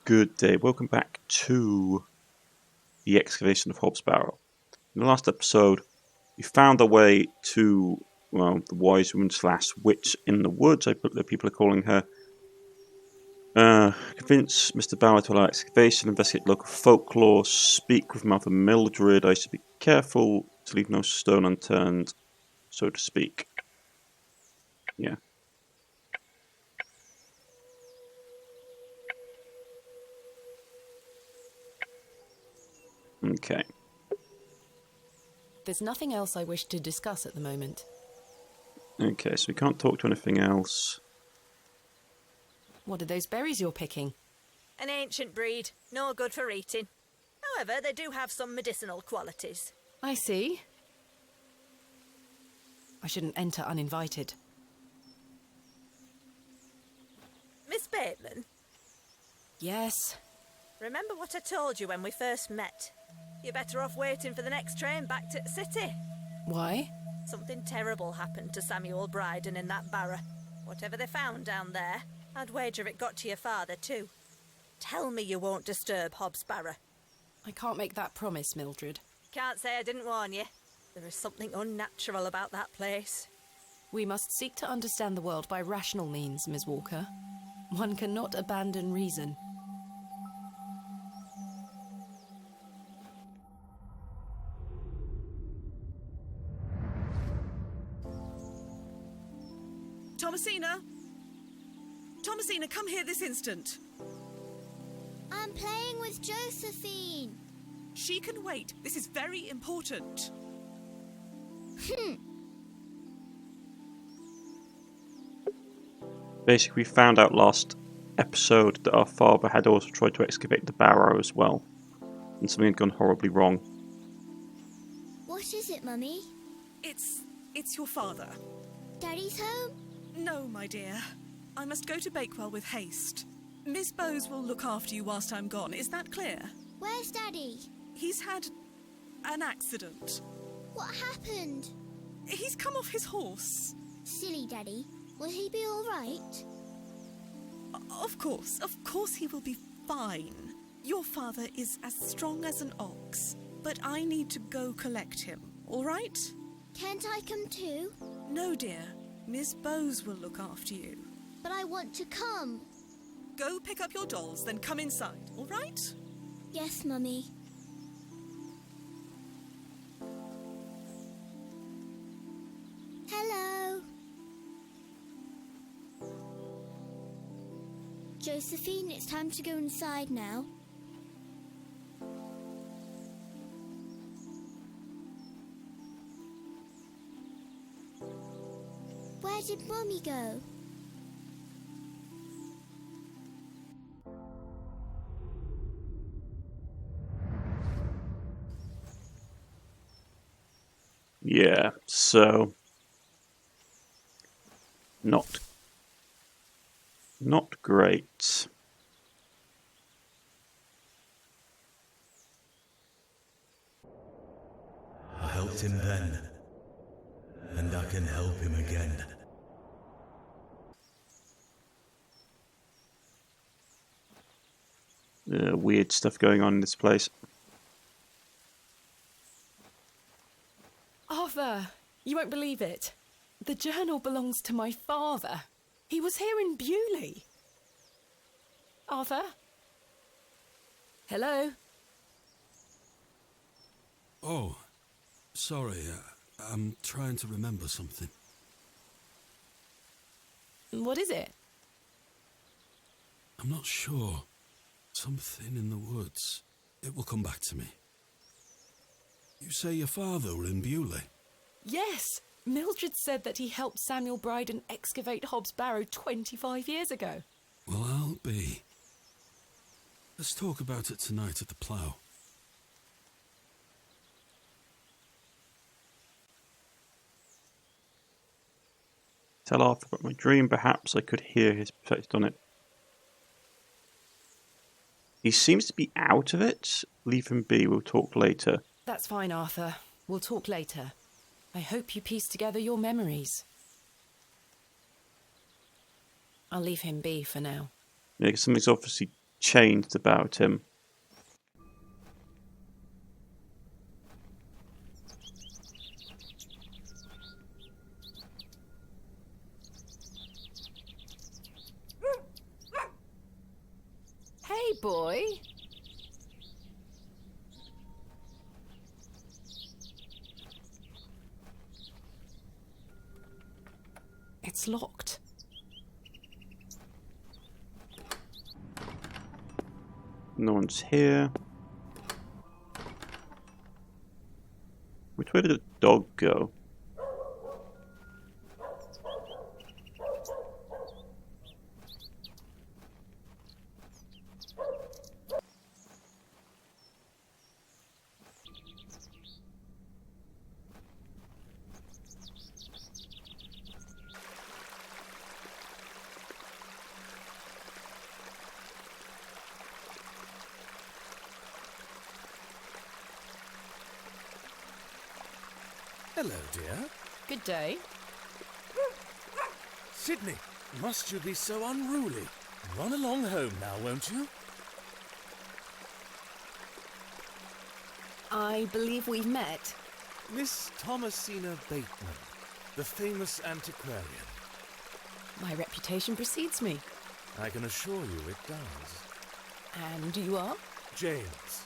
Good day. Welcome back to the Excavation of Hob's Barrow. In the last episode, we found our way to, well, the wise woman / witch in the woods, I believe people are calling her. Convince Mr. Barrow to allow excavation, investigate local folklore, speak with Mother Mildred. I should be careful to leave no stone unturned, so to speak. Yeah. Okay. There's nothing else I wish to discuss at the moment. Okay, so we can't talk to anything else. What are those berries you're picking? An ancient breed, no good for eating. However, they do have some medicinal qualities. I see. I shouldn't enter uninvited. Miss Bateman, Yes. remember what I told you when we first met? You're better off waiting for the next train back to the city. Why? Something terrible happened to Samuel Bryden in that barrow. Whatever they found down there, I'd wager it got to your father too. Tell me you won't disturb Hob's Barrow. I can't make that promise, Mildred. Can't say I didn't warn you. There is something unnatural about that place. We must seek to understand the world by rational means, Ms. Walker. One cannot abandon reason. Thomasina! Thomasina, come here this instant. I'm playing with Josephine. She can wait. This is very important. Basically, we found out last episode that our father had also tried to excavate the barrow as well, and something had gone horribly wrong. What is it, Mummy? It's your father. Daddy's home? No, my dear. I must go to Bakewell with haste. Miss Bowes will look after you whilst I'm gone. Is that clear? Where's Daddy? He's had an accident. What happened? He's come off his horse. Silly Daddy. Will he be all right? Of course he will be fine. Your father is as strong as an ox, but I need to go collect him, all right? Can't I come too? No, dear. Miss Bowes will look after you. But I want to come. Go pick up your dolls, then come inside, all right? Yes, Mummy. Hello. Josephine, it's time to go inside now. Where did Mummy go? Yeah, so not great. I helped him then, and I can help him again. Weird stuff going on in this place. Arthur, you won't believe it. The journal belongs to my father. He was here in Bewlay. Arthur? Hello? Oh, sorry. I'm trying to remember something. What is it? I'm not sure. Something in the woods. It will come back to me. You say your father were in Bewlay? Yes. Mildred said that he helped Samuel Bryden excavate Hob's Barrow 25 years ago. Well, I'll be. Let's talk about it tonight at the plough. Tell Arthur about my dream. Perhaps I could hear his perspective on it. He seems to be out of it. Leave him be. We'll talk later. That's fine, Arthur. We'll talk later. I hope you piece together your memories. I'll leave him be for now. Yeah, 'cause something's obviously changed about him. Hey, boy. It's locked. No one's here. Which way did the dog go? Hello, dear. Good day. Sydney, must you be so unruly? Run along home now, won't you? I believe we've met. Miss Thomasina Bateman, the famous antiquarian. My reputation precedes me. I can assure you it does. And you are? James.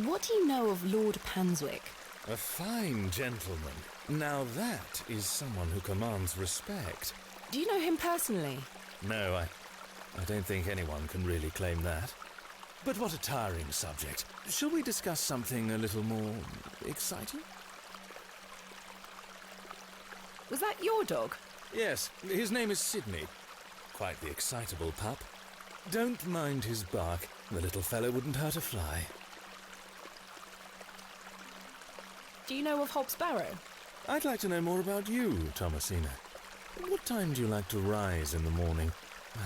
What do you know of Lord Panswick? A fine gentleman. Now that is someone who commands respect. Do you know him personally? No, I don't think anyone can really claim that. But what a tiring subject. Shall we discuss something a little more exciting? Was that your dog? Yes, his name is Sydney. Quite the excitable pup. Don't mind his bark. The little fellow wouldn't hurt a fly. Do you know of Hobbs Barrow? I'd like to know more about you, Thomasina. What time do you like to rise in the morning?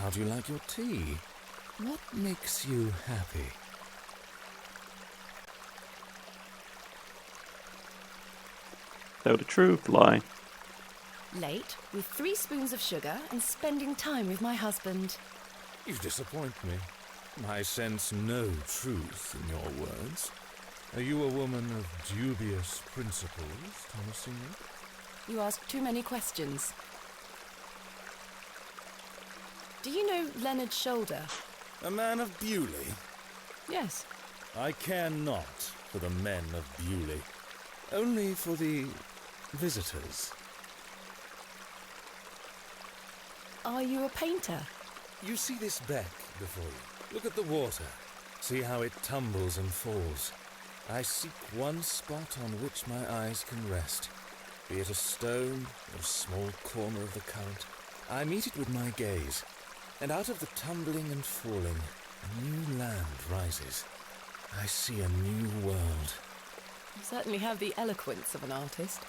How do you like your tea? What makes you happy? Tell the truth, lie. Late, with 3 spoons of sugar and spending time with my husband. You disappoint me. I sense no truth in your words. Are you a woman of dubious principles, Thomasina? You ask too many questions. Do you know Leonard Shoulder? A man of Bewlay? Yes. I care not for the men of Bewlay. Only for the visitors. Are you a painter? You see this beck before you. Look at the water. See how it tumbles and falls. I seek one spot on which my eyes can rest, be it a stone or a small corner of the current. I meet it with my gaze, and out of the tumbling and falling, a new land rises. I see a new world. You certainly have the eloquence of an artist.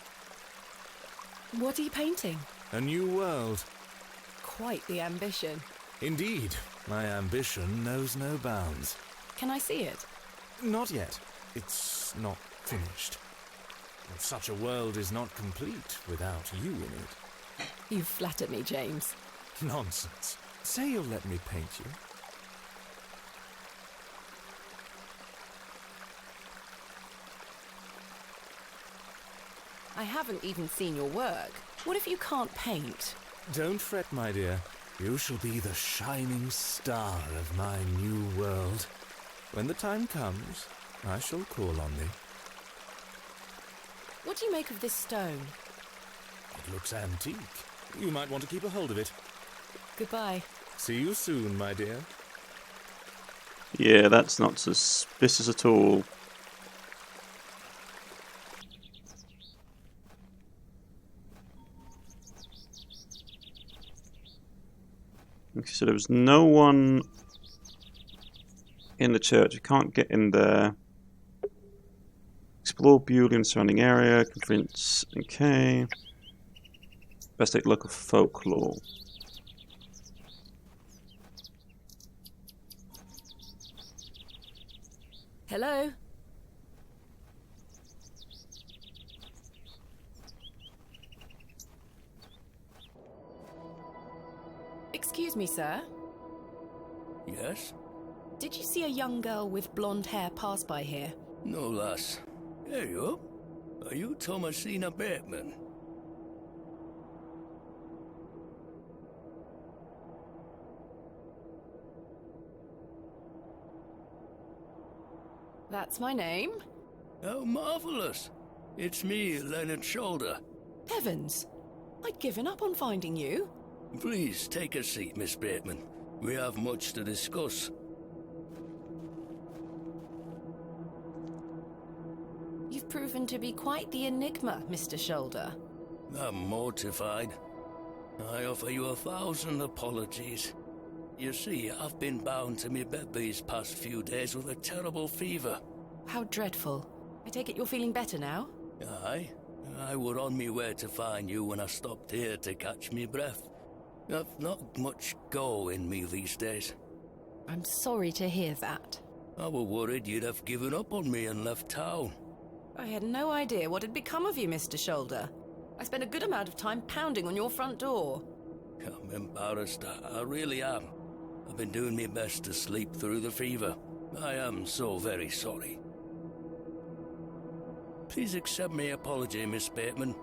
What are you painting? A new world. Quite the ambition. Indeed, my ambition knows no bounds. Can I see it? Not yet. It's not finished. Such a world is not complete without you in it. You flatter me, James. Nonsense. Say you'll let me paint you. I haven't even seen your work. What if you can't paint? Don't fret, my dear. You shall be the shining star of my new world. When the time comes, I shall call on thee. What do you make of this stone? It looks antique. You might want to keep a hold of it. Goodbye. See you soon, my dear. Yeah, that's not suspicious at all. Okay, so there was no one in the church. You can't get in there. Explore Bewlay and surrounding area. Convince. Okay. Investigate local folklore. Hello? Excuse me, sir. Yes? Did you see a young girl with blonde hair pass by here? No, lass. Here you are. You Thomasina Bateman? That's my name. How marvellous. It's me, Leonard Shoulder. Heavens! I'd given up on finding you. Please take a seat, Miss Bateman. We have much to discuss. You've proven to be quite the enigma, Mr. Shoulder. I'm mortified. I offer you 1,000 apologies. You see, I've been bound to me bed these past few days with a terrible fever. How dreadful. I take it you're feeling better now? Aye. I were on me way to find you when I stopped here to catch me breath. I've not much go in me these days. I'm sorry to hear that. I were worried you'd have given up on me and left town. I had no idea what had become of you, Mr. Shoulder. I spent a good amount of time pounding on your front door. I'm embarrassed. I really am. I've been doing my best to sleep through the fever. I am so very sorry. Please accept my apology, Miss Bateman.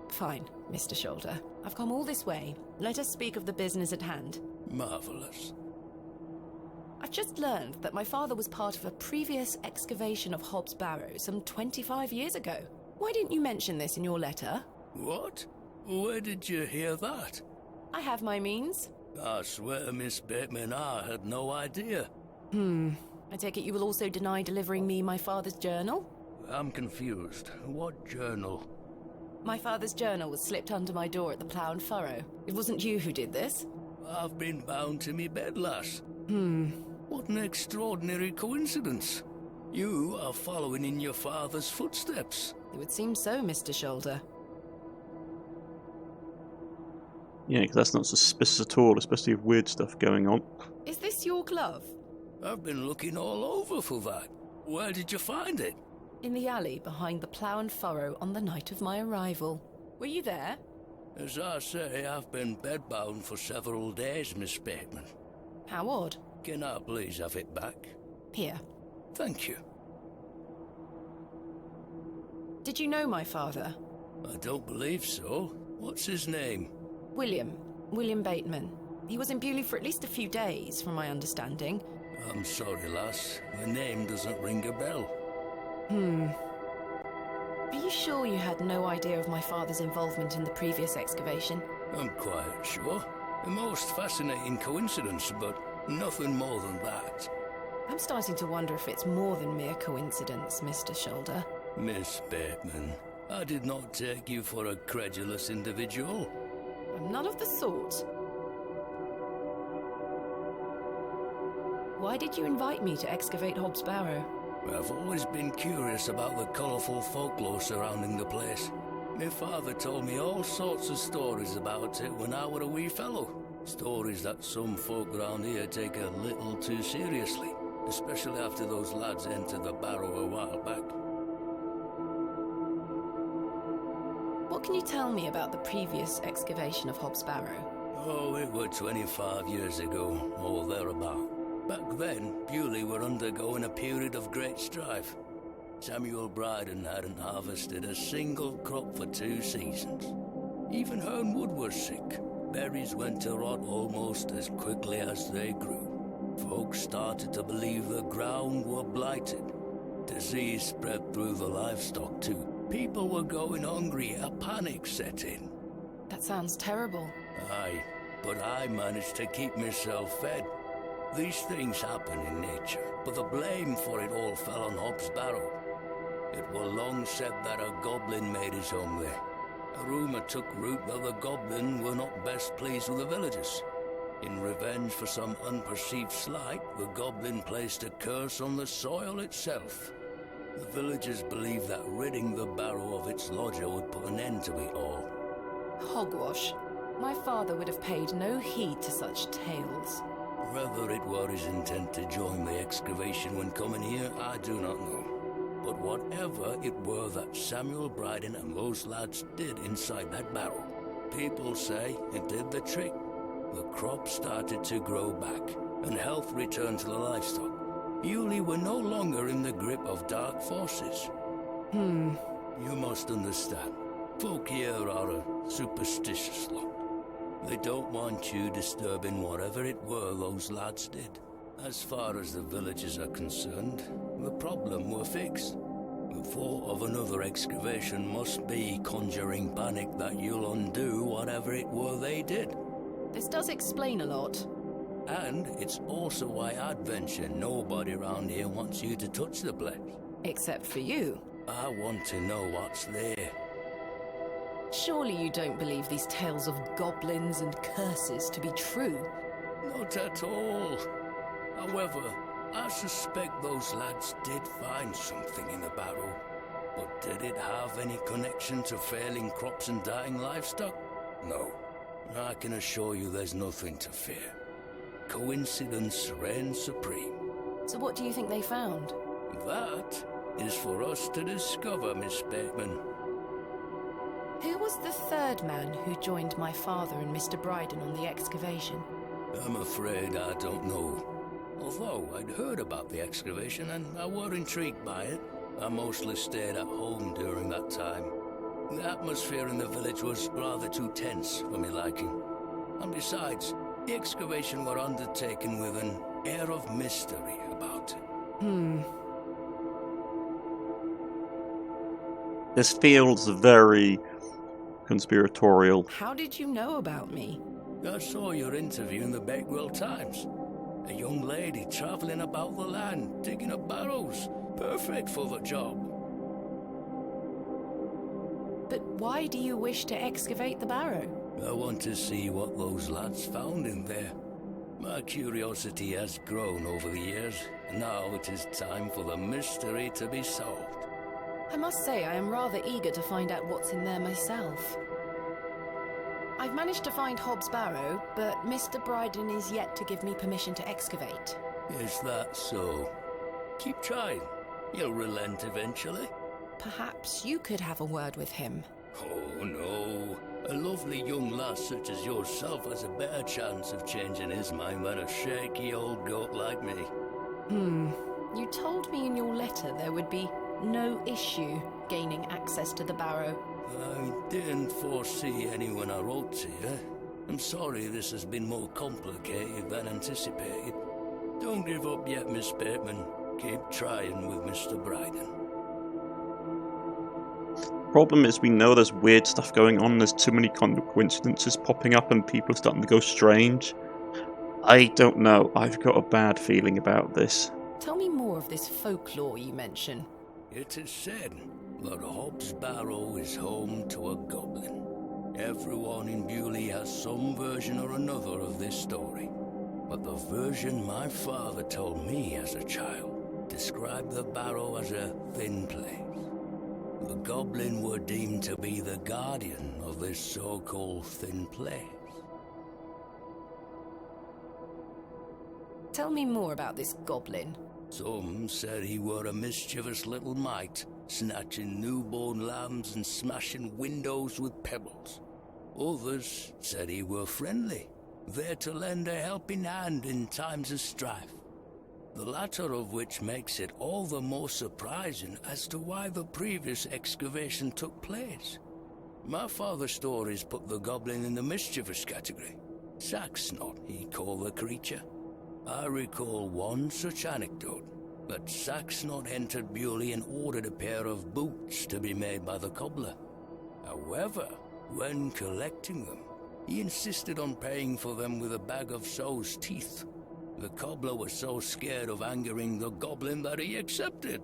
Fine, Mr. Shoulder. I've come all this way. Let us speak of the business at hand. Marvellous. I've just learned that my father was part of a previous excavation of Hob's Barrow some 25 years ago. Why didn't you mention this in your letter? What? Where did you hear that? I have my means. I swear, Miss Bateman, I had no idea. I take it you will also deny delivering me my father's journal? I'm confused. What journal? My father's journal was slipped under my door at the Plough and Furrow. It wasn't you who did this. I've been bound to me bed, lass. What an extraordinary coincidence. You are following in your father's footsteps. It would seem so, Mr. Shoulder. Yeah, because that's not suspicious at all, especially with weird stuff going on. Is this your glove? I've been looking all over for that. Where did you find it? In the alley behind the Plough and Furrow on the night of my arrival. Were you there? As I say, I've been bedbound for several days, Miss Bateman. How odd. Can I please have it back? Here. Thank you. Did you know my father? I don't believe so. What's his name? William Bateman. He was in Bewlay for at least a few days, from my understanding. I'm sorry, lass. The name doesn't ring a bell. Are you sure you had no idea of my father's involvement in the previous excavation? I'm quite sure. A most fascinating coincidence, but nothing more than that. I'm starting to wonder if it's more than mere coincidence, Mr. Shoulder. Miss Bateman, I did not take you for a credulous individual. I'm none of the sort. Why did you invite me to excavate Hob's Barrow? I've always been curious about the colourful folklore surrounding the place. My father told me all sorts of stories about it when I were a wee fellow. Stories that some folk around here take a little too seriously, especially after those lads entered the Barrow a while back. What can you tell me about the previous excavation of Hob's Barrow? Oh, it were 25 years ago, or thereabout. Back then, Bewlay were undergoing a period of great strife. Samuel Bryden hadn't harvested a single crop for 2 seasons. Even Hernwood was sick. Berries went to rot almost as quickly as they grew. Folks started to believe the ground were blighted. Disease spread through the livestock too. People were going hungry, a panic set in. That sounds terrible. Aye, but I managed to keep myself fed. These things happen in nature, but the blame for it all fell on Hob's Barrow. It were long said that a goblin made his home there. A rumour took root that the goblin were not best pleased with the villagers. In revenge for some unperceived slight, the goblin placed a curse on the soil itself. The villagers believed that ridding the barrow of its lodger would put an end to it all. Hogwash. My father would have paid no heed to such tales. Whether it were his intent to join the excavation when coming here, I do not know. But whatever it were that Samuel Bryden and those lads did inside that barrow, people say it did the trick. the crops started to grow back, and health returned to the livestock. Bewlay were no longer in the grip of dark forces. You must understand, folk here are a superstitious lot. They don't want you disturbing whatever it were those lads did. As far as the villagers are concerned, the problem were fixed. The thought of another excavation must be conjuring panic that you'll undo whatever it were they did. This does explain a lot. And it's also why I'd venture nobody around here wants you to touch the place. Except for you. I want to know what's there. Surely you don't believe these tales of goblins and curses to be true? Not at all. However, I suspect those lads did find something in the barrow. But did it have any connection to failing crops and dying livestock? No. I can assure you there's nothing to fear. Coincidence reigns supreme. So what do you think they found? That is for us to discover, Miss Bateman. Who was the third man who joined my father and Mr. Bryden on the excavation? I'm afraid I don't know. Although I'd heard about the excavation and I were intrigued by it, I mostly stayed at home during that time. The atmosphere in the village was rather too tense for me liking. And besides, the excavation were undertaken with an air of mystery about it. This feels very conspiratorial. How did you know about me? I saw your interview in the Bakewell Times. A young lady travelling about the land, digging up barrows. Perfect for the job. But why do you wish to excavate the barrow? I want to see what those lads found in there. My curiosity has grown over the years, and now it is time for the mystery to be solved. I must say I am rather eager to find out what's in there myself. I've managed to find Hob's barrow, but Mr. Bryden is yet to give me permission to excavate. Is that so? Keep trying. You'll relent eventually. Perhaps you could have a word with him. Oh, no. A lovely young lass such as yourself has a better chance of changing his mind than a shaky old goat like me. You told me in your letter there would be no issue gaining access to the barrow. I didn't foresee anyone I wrote to you. I'm sorry this has been more complicated than anticipated. Don't give up yet, Miss Bateman. Keep trying with Mr. Bryden. Problem is, we know there's weird stuff going on. There's too many coincidences popping up and people are starting to go strange. I don't know. I've got a bad feeling about this. Tell me more of this folklore you mention. It is said that Hob's Barrow is home to a goblin. Everyone in Bewlay has some version or another of this story. But the version my father told me as a child described the barrow as a thin place. The goblin were deemed to be the guardian of this so-called thin place. Tell me more about this goblin. Some said he were a mischievous little mite, snatching newborn lambs and smashing windows with pebbles. Others said he were friendly, there to lend a helping hand in times of strife. The latter of which makes it all the more surprising as to why the previous excavation took place. My father's stories put the goblin in the mischievous category. Saxnot, he called the creature. I recall one such anecdote, that Saxnot entered Bewlay and ordered a pair of boots to be made by the cobbler. However, when collecting them, he insisted on paying for them with a bag of sow's teeth. The cobbler was so scared of angering the goblin that he accepted.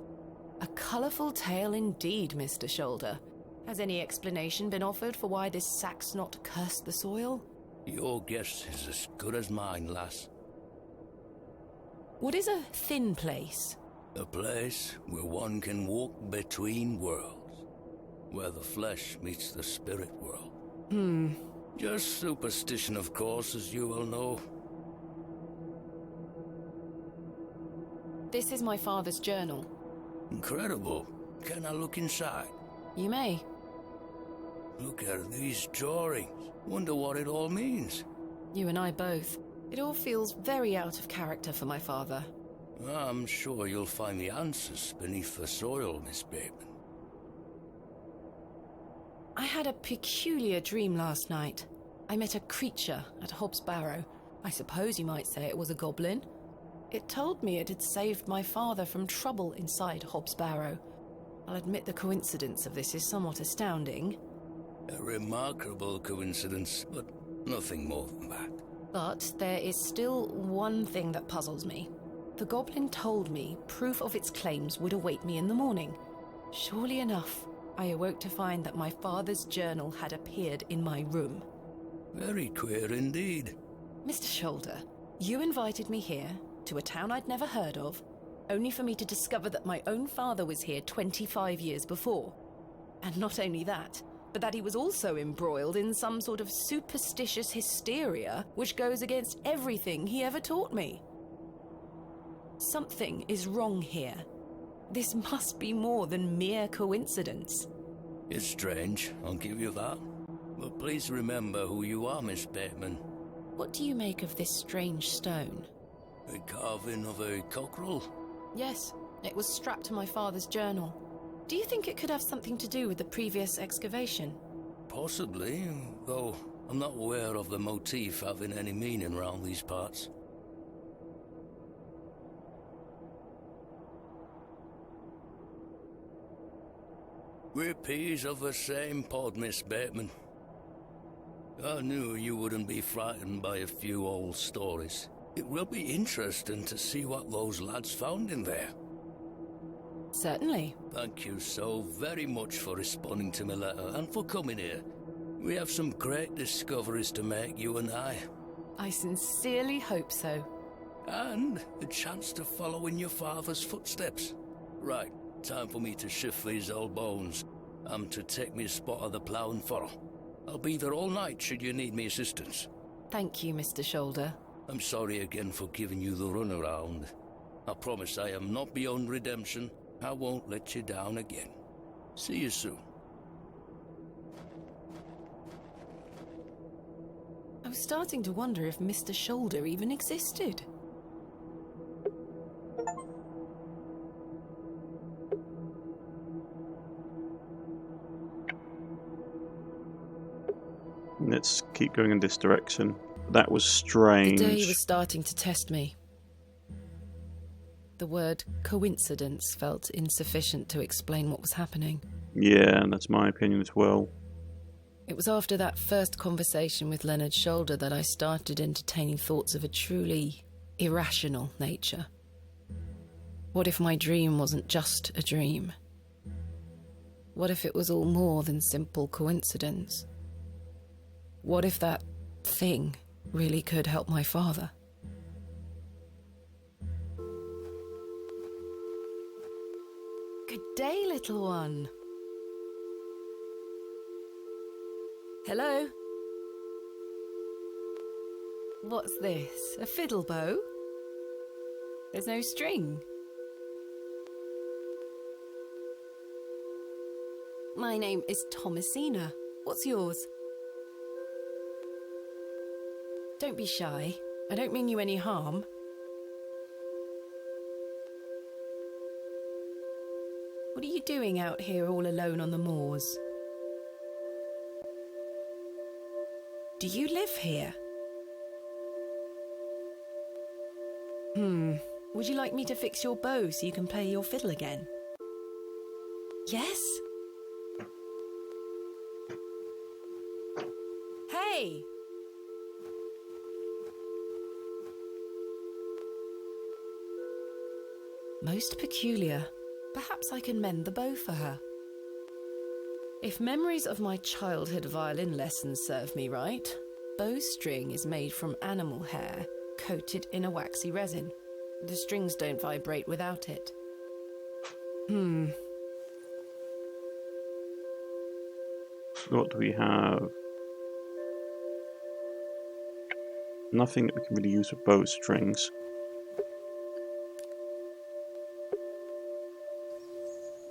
A colourful tale indeed, Mr. Shoulder. Has any explanation been offered for why this Saxnot cursed the soil? Your guess is as good as mine, lass. What is a thin place? A place where one can walk between worlds. Where the flesh meets the spirit world. Just superstition, of course, as you well know. This is my father's journal. Incredible. Can I look inside? You may. Look at these drawings. Wonder what it all means. You and I both. It all feels very out of character for my father. I'm sure you'll find the answers beneath the soil, Miss Bateman. I had a peculiar dream last night. I met a creature at Hob's Barrow. I suppose you might say it was a goblin. It told me it had saved my father from trouble inside Hob's Barrow. I'll admit the coincidence of this is somewhat astounding. A remarkable coincidence, but nothing more than that. But there is still one thing that puzzles me. The goblin told me proof of its claims would await me in the morning. Surely enough, I awoke to find that my father's journal had appeared in my room. Very queer indeed. Mr. Shoulder, you invited me here, to a town I'd never heard of, only for me to discover that my own father was here 25 years before. And not only that, but that he was also embroiled in some sort of superstitious hysteria which goes against everything he ever taught me. Something is wrong here. This must be more than mere coincidence. It's strange, I'll give you that. But please remember who you are, Miss Bateman. What do you make of this strange stone? A carving of a cockerel? Yes, it was strapped to my father's journal. Do you think it could have something to do with the previous excavation? Possibly, though I'm not aware of the motif having any meaning around these parts. We're peas of the same pod, Miss Bateman. I knew you wouldn't be frightened by a few old stories. It will be interesting to see what those lads found in there. Certainly. Thank you so very much for responding to my letter and for coming here. We have some great discoveries to make, you and I. I sincerely hope so. And a chance to follow in your father's footsteps. Right, time for me to shift these old bones. I'm to take me a spot of the plough and furrow. I'll be there all night should you need me assistance. Thank you, Mr. Shoulder. I'm sorry again for giving you the runaround. I promise I am not beyond redemption. I won't let you down again. See you soon. I was starting to wonder if Mr. Shoulder even existed. Let's keep going in this direction. That was strange. The day was starting to test me. The word coincidence felt insufficient to explain what was happening. Yeah, and that's my opinion as well. It was after that first conversation with Leonard Shoulder that I started entertaining thoughts of a truly irrational nature. What if my dream wasn't just a dream? What if it was all more than simple coincidence? What if that thing really could help my father? Good day, little one. Hello? What's this? A fiddle bow? There's no string. My name is Thomasina. What's yours? Don't be shy. I don't mean you any harm. What are you doing out here all alone on the moors? Do you live here? Would you like me to fix your bow so you can play your fiddle again? Yes? Hey! Most peculiar. Perhaps I can mend the bow for her. If memories of my childhood violin lessons serve me right, bowstring is made from animal hair coated in a waxy resin. The strings don't vibrate without it. What do we have? Nothing that we can really use with bowstrings.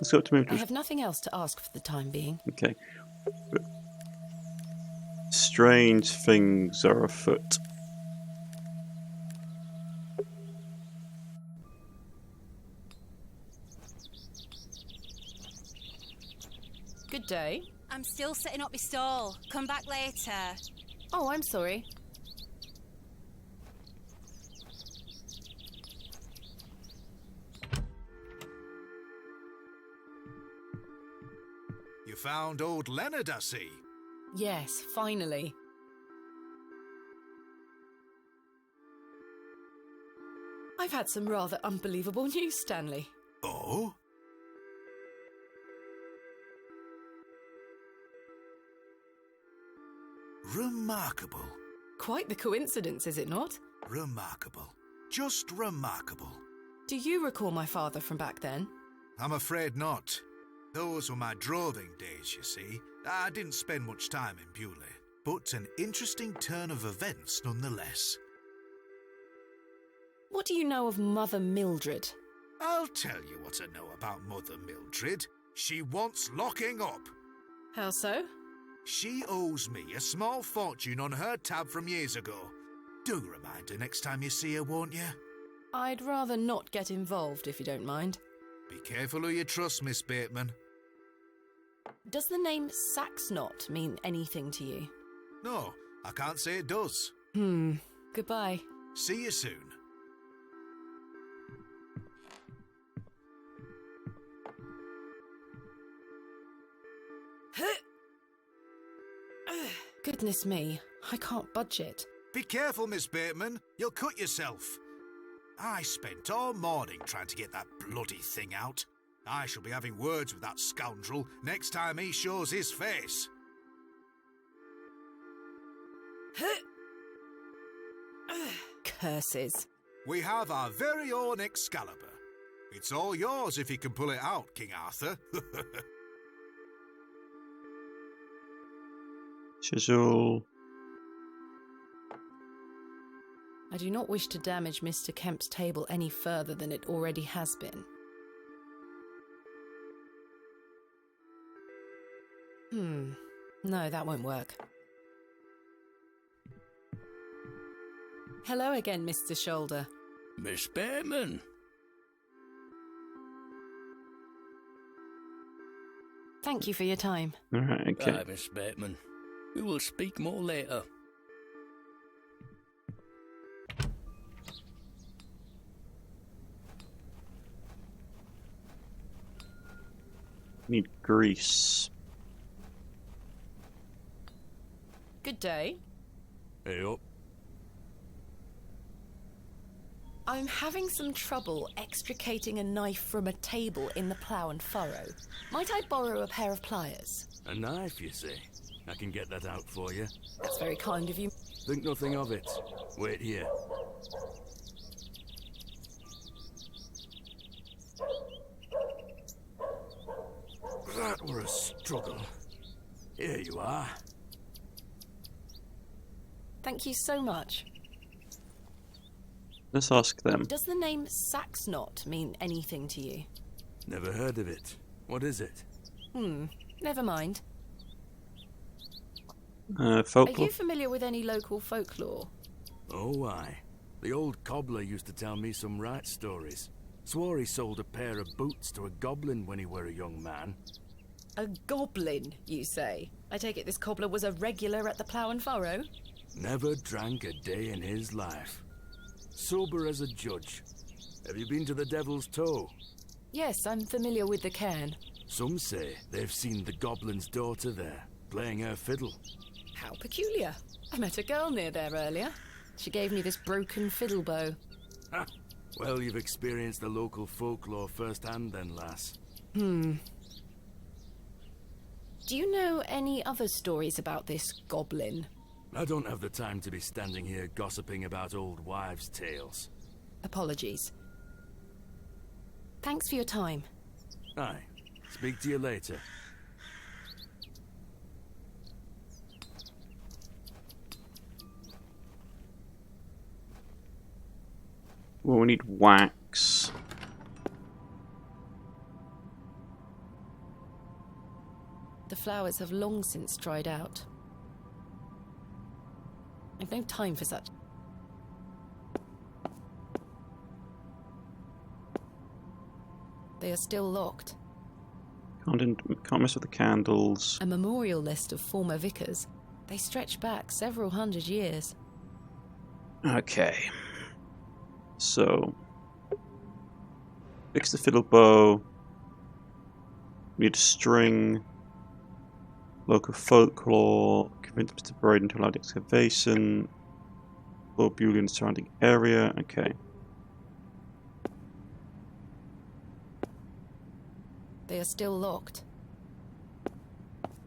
Let's go up to I Memphis. have nothing else to ask for the time being. Okay. But strange things are afoot Good day. I'm still setting up my stall. Come back later. Oh, I'm sorry. You found old Leonard, I see. Yes, finally. I've had some rather unbelievable news, Stanley. Oh? Remarkable. Quite the coincidence, is it not? Remarkable. Just remarkable. Do you recall my father from back then? I'm afraid not. Those were my droving days, you see. I didn't spend much time in Bewlay, but an interesting turn of events nonetheless. What do you know of Mother Mildred? I'll tell you what I know about Mother Mildred. She wants locking up. How so? She owes me a small fortune on her tab from years ago. Do remind her next time you see her, won't you? I'd rather not get involved, if you don't mind. Be careful who you trust, Miss Bateman. Does the name Saxnot mean anything to you? No, I can't say it does. Goodbye. See you soon. Goodness me, I can't budge it. Be careful, Miss Bateman. You'll cut yourself. I spent all morning trying to get that bloody thing out. I shall be having words with that scoundrel next time he shows his face. Curses. We have our very own Excalibur. It's all yours if you can pull it out, King Arthur. Chisel. I do not wish to damage Mr. Kemp's table any further than it already has been. No, that won't work. Hello again, Mr. Shoulder. Miss Bateman. Thank you for your time. All right, okay. Aye, Miss Bateman. We will speak more later. Need grease. Good day. Hey up. I'm having some trouble extricating a knife from a table in the plough and furrow. Might I borrow a pair of pliers? A knife, you say? I can get that out for you. That's very kind of you. Think nothing of it. Wait here. That were a struggle. Here you are. Thank you so much. Let's ask them. Does the name Saxnot mean anything to you? Never heard of it. What is it? Never mind. Folklore? Are you familiar with any local folklore? Oh, aye. The old cobbler used to tell me some right stories. Swore he sold a pair of boots to a goblin when he were a young man. A goblin, you say? I take it this cobbler was a regular at the plough and furrow? Never drank a day in his life. Sober as a judge. Have you been to the Devil's Toe? Yes, I'm familiar with the cairn. Some say they've seen the goblin's daughter there, playing her fiddle. How peculiar. I met a girl near there earlier. She gave me this broken fiddle bow. Ha! Well, you've experienced the local folklore firsthand then, lass. Do you know any other stories about this goblin? I don't have the time to be standing here gossiping about old wives' tales. Apologies. Thanks for your time. Aye. Speak to you later. Well, we need wax. The flowers have long since dried out. I've no time for such. They are still locked. Can't mess with the candles. A memorial list of former vicars. They stretch back several hundred years. Okay. So, fix the fiddle bow. Need a string. Local folklore. Convince Mr. Braden to allow the excavation. Or Bewlay in the surrounding area. Okay. They are still locked.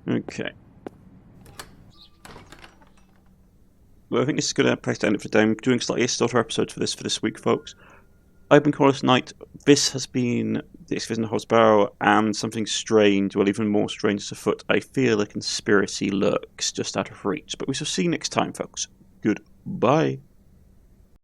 Okay. Well, I think this is a good place to end it for today. I'm doing slightly shorter episodes for this week, folks. I've been Cornish-Knight. This has been the Excavation of Hob's Barrow, and something strange, well, even more strange is afoot. I feel a conspiracy lurks just out of reach. But we shall see you next time, folks. Goodbye.